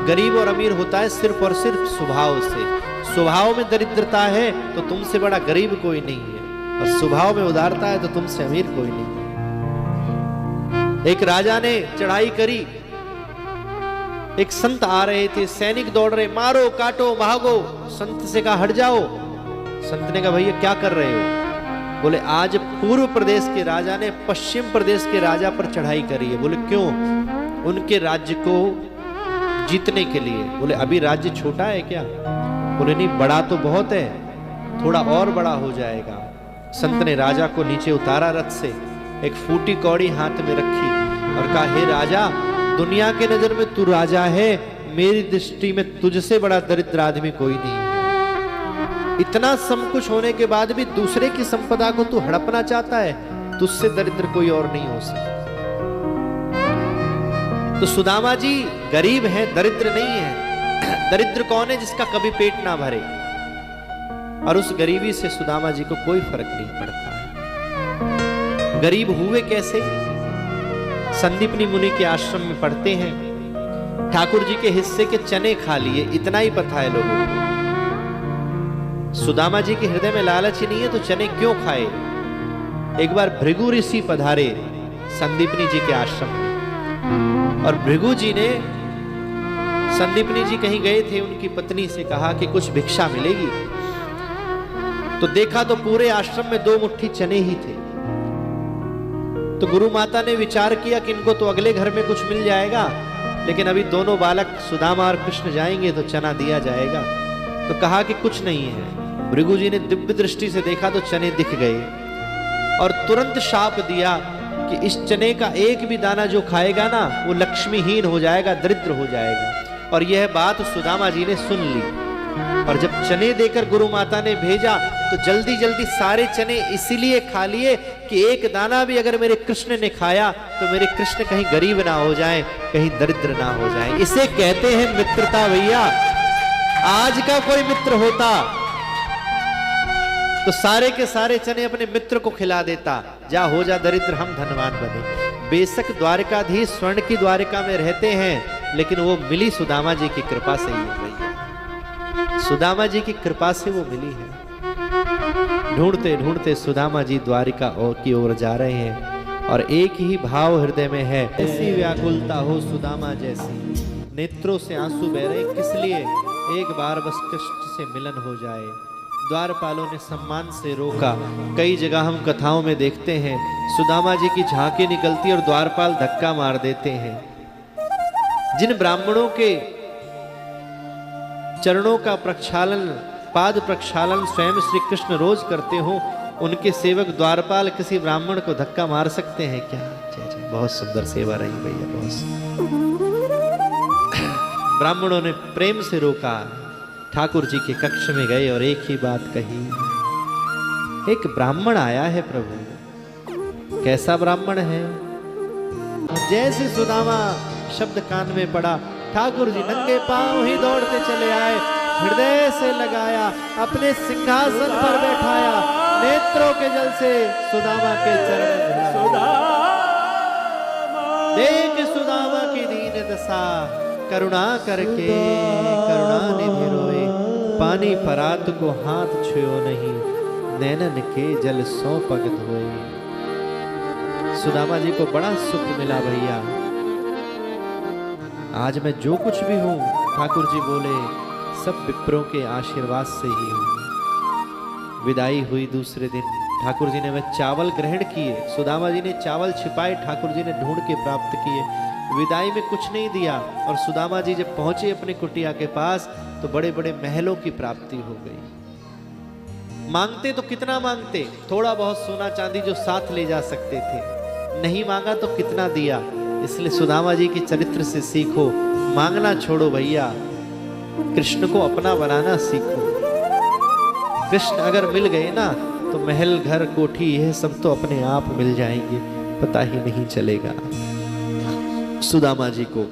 गरीब और अमीर होता है सिर्फ और सिर्फ स्वभाव से। स्वभाव में दरिद्रता है तो तुमसे बड़ा गरीब कोई नहीं है, और स्वभाव में उदारता है तो तुमसे अमीर कोई नहीं है। एक राजा ने चढ़ाई करी, एक संत आ रहे थे, सैनिक दौड़ रहे, मारो काटो भागो। संत से कहा हट जाओ। संत ने कहा भैया क्या कर रहे हो? बोले आज पूर्व प्रदेश के राजा ने पश्चिम प्रदेश के राजा पर चढ़ाई करी है। बोले क्यों? उनके राज्य को जीतने के लिए। बोले अभी राज्य छोटा है क्या? बोले नहीं, बड़ा तो बहुत है, थोड़ा और बड़ा हो जाएगा। संत ने राजा को नीचे उतारा रथ से, एक फूटी कौड़ी हाथ में रखी और कहा हे राजा, दुनिया के नजर में तू राजा है, मेरी दृष्टि में तुझसे बड़ा दरिद्र आदमी कोई नहीं है। इतना सब कुछ होने के बाद भी दूसरे की संपदा को तू हड़पना चाहता है, तुझसे दरिद्र कोई और नहीं हो सकता। तो सुदामा जी गरीब हैं, दरिद्र नहीं है। दरिद्र कौन है? जिसका कभी पेट ना भरे, और उस गरीबी से सुदामा जी को कोई फर्क नहीं पड़ता है। गरीब हुए कैसे? संदीपनी मुनि के आश्रम में पढ़ते हैं, ठाकुर जी के हिस्से के चने खा लिए, इतना ही पता है लोगों को। सुदामा जी के हृदय में लालच ही नहीं है तो चने क्यों खाए? एक बार भृगु ऋषि पधारे संदीपनी जी के आश्रम में, और भृगु जी ने, संदीपनी जी कहीं गए थे, उनकी पत्नी से कहा कि कुछ भिक्षा मिलेगी। तो देखा तो पूरे आश्रम में 2 मुट्ठी चने ही थे। तो गुरु माता ने विचार किया कि इनको तो अगले घर में कुछ मिल जाएगा, लेकिन अभी दोनों बालक सुदामा और कृष्ण जाएंगे तो चना दिया जाएगा। तो कहा कि कुछ नहीं है। भृगु जी ने दिव्य दृष्टि से देखा तो चने दिख गए, और तुरंत शाप दिया कि इस चने का एक भी दाना जो खाएगा ना वो लक्ष्मीहीन हो जाएगा, दरिद्र हो जाएगा। और यह बात सुदामा जी ने सुन ली, और जब चने देकर गुरु माता ने भेजा तो जल्दी जल्दी सारे चने इसीलिए खा लिए कि एक दाना भी अगर मेरे कृष्ण ने खाया तो मेरे कृष्ण कहीं गरीब ना हो जाएं, कहीं दरिद्र ना हो जाएं। इसे कहते हैं मित्रता भैया। आज का कोई मित्र होता तो सारे के सारे चने अपने मित्र को खिला देता, जा हो जा दरिद्र, हम धनवान बने। बेशक द्वारकाधीश स्वर्ण की द्वारिका में रहते हैं, लेकिन वो मिली सुदामा जी की कृपा से ही हो गई। सुदामा जी की कृपा से वो मिली है। ढूंढते ढूंढते सुदामा जी द्वारिका की ओर जा रहे हैं, और एक ही भाव हृदय में है, ऐसी व्याकुलता हो सुदामा जैसी, नेत्रों से आंसू बह रहे, किस लिए? एक बार बस कृष्ण से मिलन हो जाए। द्वारपालों ने सम्मान से रोका। कई जगह हम कथाओं में देखते हैं सुदामा जी की झांकी निकलती और द्वारपाल धक्का मार देते हैं। जिन ब्राह्मणों के चरणों का प्रक्षालन, पाद प्रक्षालन स्वयं श्री कृष्ण रोज करते हो, उनके सेवक द्वारपाल किसी ब्राह्मण को धक्का मार सकते हैं क्या? जय जय, बहुत सुंदर सेवा रही भैया, बहुत। ब्राह्मणों ने प्रेम से रोका, ठाकुर जी के कक्ष में गए और एक ही बात कही, एक ब्राह्मण आया है प्रभु। कैसा ब्राह्मण है? जैसे सुदामा शब्द कान में पड़ा, ठाकुर जी नंगे पांव ही दौड़ते चले आए, हृदय से लगाया, अपने सिंहासन पर बैठाया, नेत्रों के जल से सुदामा के चरण देख सुदामा की दीन दशा, करुणा करके करुणा निधि रोए, पानी परात को हाथ छुयो नहीं, नैनन के जल सौ पग धोए। सुदामा जी को बड़ा सुख मिला भैया। आज मैं जो कुछ भी हूं, ठाकुर जी बोले, सब विप्रों के आशीर्वाद से ही हूं। विदाई हुई दूसरे दिन, ठाकुर जी ने वह चावल ग्रहण किए। सुदामा जी ने चावल छिपाए, ठाकुर जी ने ढूंढ के प्राप्त किए। विदाई में कुछ नहीं दिया, और सुदामा जी जब पहुंचे अपने कुटिया के पास तो बड़े बड़े महलों की प्राप्ति हो गई। मांगते तो कितना मांगते, थोड़ा बहुत सोना चांदी जो साथ ले जा सकते थे, नहीं मांगा तो कितना दिया। इसलिए सुदामा जी के चरित्र से सीखो, मांगना छोड़ो भैया, कृष्ण को अपना बनाना सीखो। कृष्ण अगर मिल गए ना तो महल घर कोठी यह सब तो अपने आप मिल जाएंगे, पता ही नहीं चलेगा। सुदामा जी को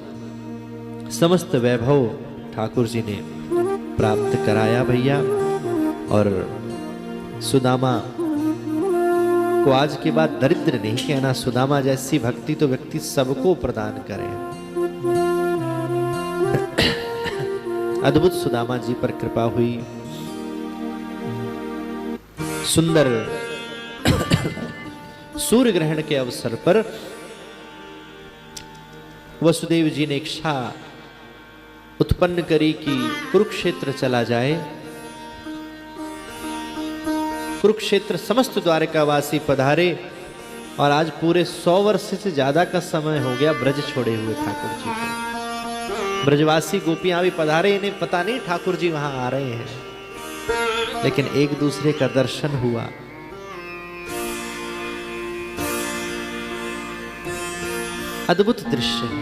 समस्त वैभव ठाकुर जी ने प्राप्त कराया भैया, और सुदामा को आज के बाद दरिद्र नहीं कहना। सुदामा जैसी भक्ति तो व्यक्ति सबको प्रदान करे। अद्भुत सुदामा जी पर कृपा हुई। सुंदर सूर्य ग्रहण के अवसर पर वसुदेव जी ने इच्छा उत्पन्न करी कि कुरुक्षेत्र चला जाए। कुरुक्षेत्र समस्त द्वारकावासी पधारे और आज पूरे 100 वर्ष से ज्यादा का समय हो गया ब्रज छोड़े हुए ठाकुर जी को। ब्रजवासी गोपियां भी पधारे, इन्हें पता नहीं ठाकुर जी वहां आ रहे हैं, लेकिन एक दूसरे का दर्शन हुआ। अद्भुत दृश्य है।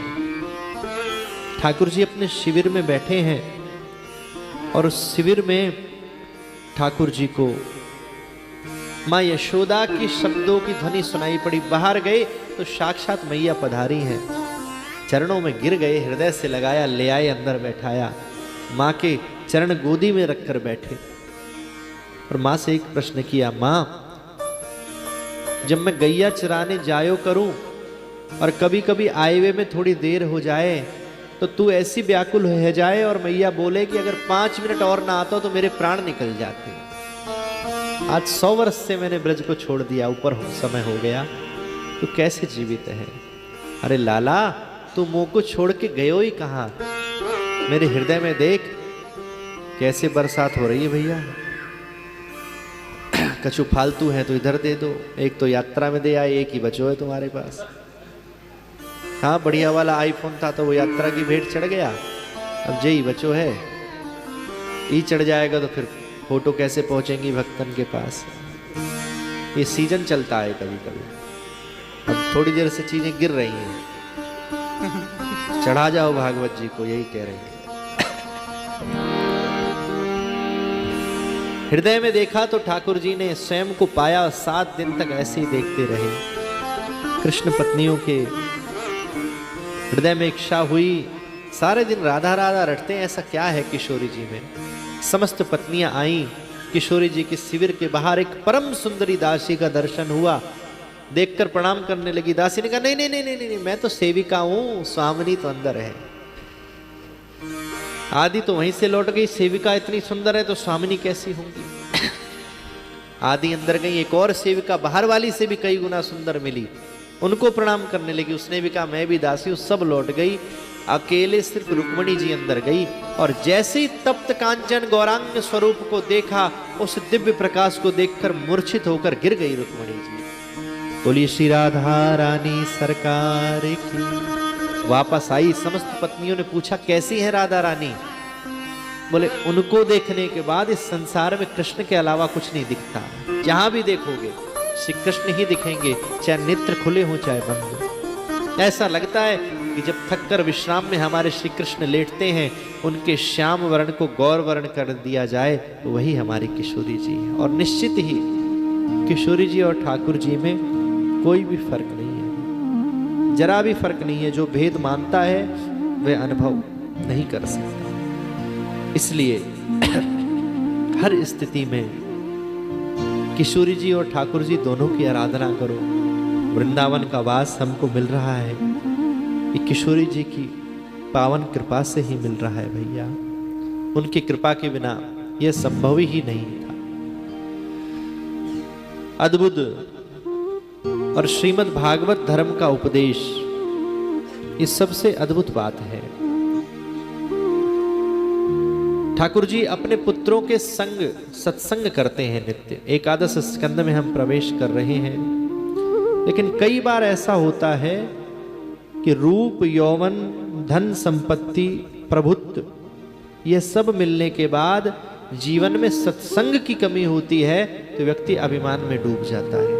ठाकुर जी अपने शिविर में बैठे हैं और उस शिविर में ठाकुर जी को मां यशोदा की शब्दों की ध्वनि सुनाई पड़ी। बाहर गए तो साक्षात मैया पधारी हैं, चरणों में गिर गए, हृदय से लगाया, ले आए, अंदर बैठाया, मां के चरण गोदी में रखकर बैठे और मां से एक प्रश्न किया, मां जब मैं गैया चराने जायो करूं और कभी कभी आए हुए में थोड़ी देर हो जाए तो तू ऐसी व्याकुल हो जाए और मैया बोले कि अगर 5 मिनट और ना आता तो मेरे प्राण निकल जाते। आज 100 वर्ष से मैंने ब्रज को छोड़ दिया, ऊपर समय हो गया, तू कैसे जीवित है? अरे लाला, तू मुंह को छोड़ के गयो ही कहां? मेरे हृदय में देख कैसे बरसात हो रही है भैया। कछु फालतू है तो इधर दे दो, एक तो यात्रा में दे आए, एक ही बचो है तुम्हारे पास। हाँ, बढ़िया वाला आईफोन था तो वो यात्रा की भेंट चढ़ गया, अब जे ही बचो है, ई चढ़ जाएगा तो फिर फोटो कैसे पहुंचेंगी भक्तन के पास। ये सीजन चलता है कभी कभी, अब थोड़ी देर से चीजें गिर रही हैं, चढ़ा जाओ भागवत जी को, यही कह रहे हैं। हृदय में देखा तो ठाकुर जी ने स्वयं को पाया, 7 दिन तक ऐसे ही देखते रहे। कृष्ण पत्नियों के हृदय में इच्छा हुई, सारे दिन राधा राधा रटते हैं, ऐसा क्या है किशोरी जी में? समस्त पत्नियां आईं, किशोरी जी के शिविर के बाहर एक परम सुंदरी दासी का दर्शन हुआ, देखकर प्रणाम करने लगी। दासी ने कहा, नहीं नहीं नहीं नहीं नहीं, मैं तो सेविका हूं, स्वामिनी तो अंदर है। आदि तो वहीं से लौट गई, सेविका इतनी सुंदर है तो स्वामिनी कैसी होंगी? आदि अंदर गई, एक और सेविका बाहर वाली से भी कई गुना सुंदर मिली, उनको प्रणाम करने लगी। उसने भी कहा मैं भी दासी हूं, सब लौट गई, अकेले सिर्फ रुक्मणी जी अंदर गई और जैसे ही तप्त कांचन गौरांग स्वरूप को देखा, उस दिव्य प्रकाश को देखकर मूर्छित होकर गिर गई रुक्मणी जी। बोलिए श्री राधा रानी सरकार की। वापस आई, समस्त पत्नियों ने पूछा कैसी है राधा रानी? बोले उनको देखने के बाद इस संसार में कृष्ण के अलावा कुछ नहीं दिखता, जहां भी देखोगे श्री कृष्ण ही दिखेंगे, चाहे नेत्र खुले हो चाहे बंद हो। ऐसा लगता है कि जब थककर विश्राम में हमारे श्री कृष्ण लेटते हैं, उनके श्याम वर्ण को गौर वर्ण कर दिया जाए तो वही हमारी किशोरी जी है। और निश्चित ही किशोरी जी और ठाकुर जी में कोई भी फर्क नहीं है, जरा भी फर्क नहीं है। जो भेद मानता है वह अनुभव नहीं कर सकता। इसलिए हर स्थिति में किशोरी जी और ठाकुर जी दोनों की आराधना करो। वृंदावन का वास हमको मिल रहा है, ये किशोरी जी की पावन कृपा से ही मिल रहा है भैया। उनकी कृपा के बिना यह संभव ही नहीं था। अद्भुत और श्रीमद् भागवत धर्म का उपदेश, ये सबसे अद्भुत बात है। ठाकुर जी अपने पुत्रों के संग सत्संग करते हैं नित्य। एकादश स्कंद में हम प्रवेश कर रहे हैं, लेकिन कई बार ऐसा होता है कि रूप, यौवन, धन, संपत्ति, प्रभुत्व, ये सब मिलने के बाद जीवन में सत्संग की कमी होती है तो व्यक्ति अभिमान में डूब जाता है।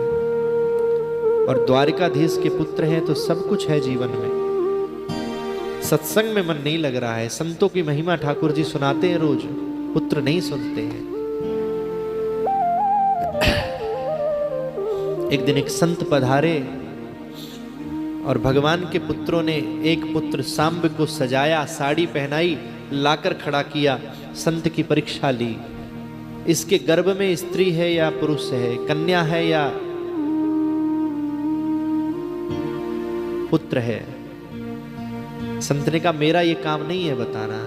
और द्वारिकाधीश के पुत्र हैं तो सब कुछ है जीवन में, सत्संग में मन नहीं लग रहा है। संतों की महिमा ठाकुर जी सुनाते हैं रोज, पुत्र नहीं सुनते हैं। एक दिन एक संत पधारे और भगवान के पुत्रों ने एक पुत्र सांब को सजाया, साड़ी पहनाई, लाकर खड़ा किया, संत की परीक्षा ली। इसके गर्भ में स्त्री है या पुरुष है, कन्या है या पुत्र है। संत ने कहा मेरा ये काम नहीं है बताना,